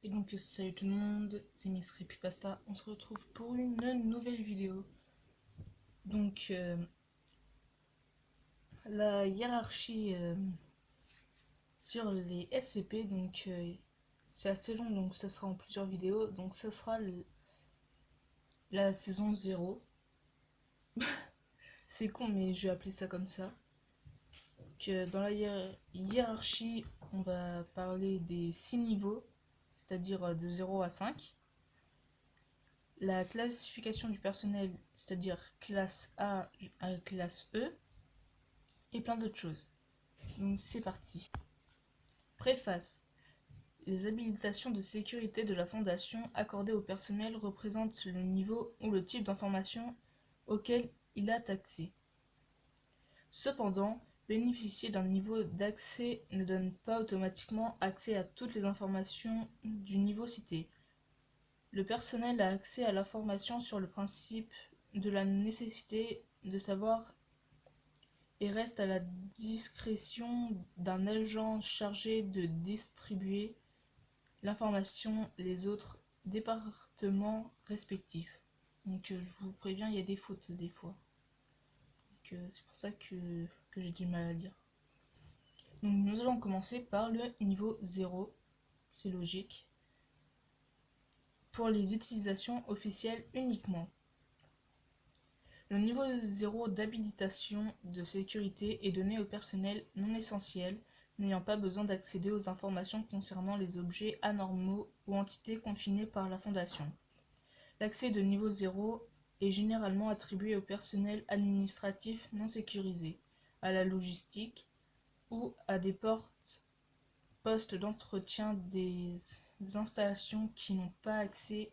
Et donc salut tout le monde, c'est Miss Creepypasta, on se retrouve pour une nouvelle vidéo. Donc la hiérarchie sur les SCP, donc c'est assez long, donc ça sera en plusieurs vidéos. Donc ça sera la saison 0. C'est con mais je vais appeler ça comme ça. Donc, dans la hiérarchie, on va parler des 6 niveaux, c'est-à-dire de 0 à 5. La classification du personnel, c'est-à-dire classe A à classe E, et plein d'autres choses. Donc c'est parti. Préface. Les habilitations de sécurité de la Fondation accordées au personnel représentent le niveau ou le type d'information auquel il a accès. Cependant, bénéficier d'un niveau d'accès ne donne pas automatiquement accès à toutes les informations du niveau cité. Le personnel a accès à l'information sur le principe de la nécessité de savoir et reste à la discrétion d'un agent chargé de distribuer l'information les autres départements respectifs. Donc je vous préviens, il y a des fautes des fois. C'est pour ça que j'ai du mal à dire. Donc nous allons commencer par le niveau 0, c'est logique, pour les utilisations officielles uniquement. Le niveau 0 d'habilitation de sécurité est donné au personnel non essentiel n'ayant pas besoin d'accéder aux informations concernant les objets anormaux ou entités confinées par la Fondation. L'accès de niveau 0 est généralement attribué au personnel administratif non sécurisé, à la logistique ou à des postes d'entretien des installations qui n'ont pas accès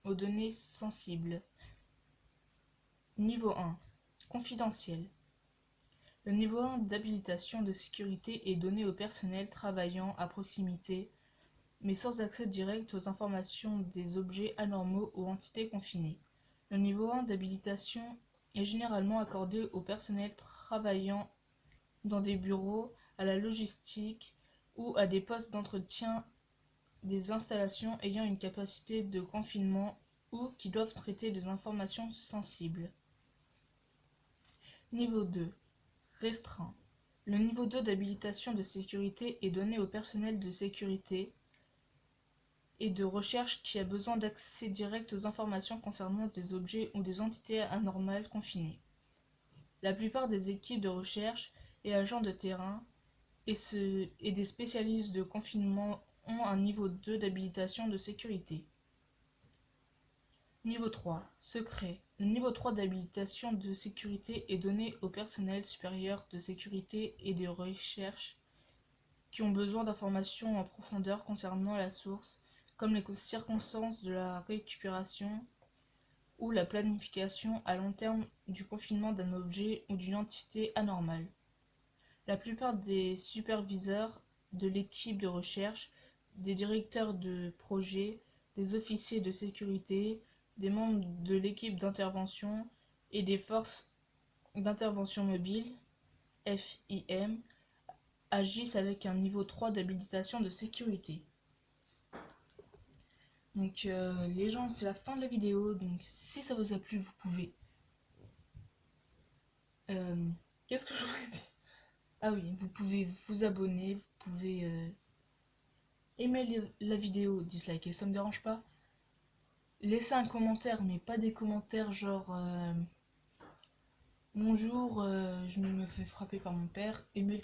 aux données sensibles. Niveau 1. Confidentiel. Le niveau 1 d'habilitation de sécurité est donné au personnel travaillant à proximité, mais sans accès direct aux informations des objets anormaux ou entités confinées. Le niveau 1 d'habilitation est généralement accordé au personnel travaillant dans des bureaux, à la logistique ou à des postes d'entretien des installations ayant une capacité de confinement ou qui doivent traiter des informations sensibles. Niveau 2. Restreint. Le niveau 2 d'habilitation de sécurité est donné au personnel de sécurité et de recherche qui a besoin d'accès direct aux informations concernant des objets ou des entités anormales confinées. La plupart des équipes de recherche et agents de terrain et des spécialistes de confinement ont un niveau 2 d'habilitation de sécurité. Niveau 3. Secret. Le niveau 3 d'habilitation de sécurité est donné au personnel supérieur de sécurité et de recherche qui ont besoin d'informations en profondeur concernant la source, comme les circonstances de la récupération ou la planification à long terme du confinement d'un objet ou d'une entité anormale. La plupart des superviseurs de l'équipe de recherche, des directeurs de projet, des officiers de sécurité, des membres de l'équipe d'intervention et des forces d'intervention mobile, FIM, agissent avec un niveau 3 d'habilitation de sécurité. Donc les gens, c'est la fin de la vidéo, donc si ça vous a plu, vous pouvez... Qu'est-ce que je voulais dire? Ah oui, vous pouvez vous abonner, vous pouvez aimer la vidéo, disliker, ça me dérange pas. Laissez un commentaire, mais pas des commentaires genre bonjour, je me fais frapper par mon père, aimez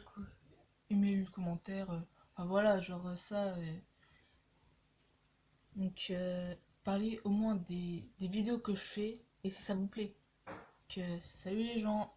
le commentaire, enfin voilà, genre ça. Donc parlez au moins des vidéos que je fais et si ça vous plaît. Donc salut les gens.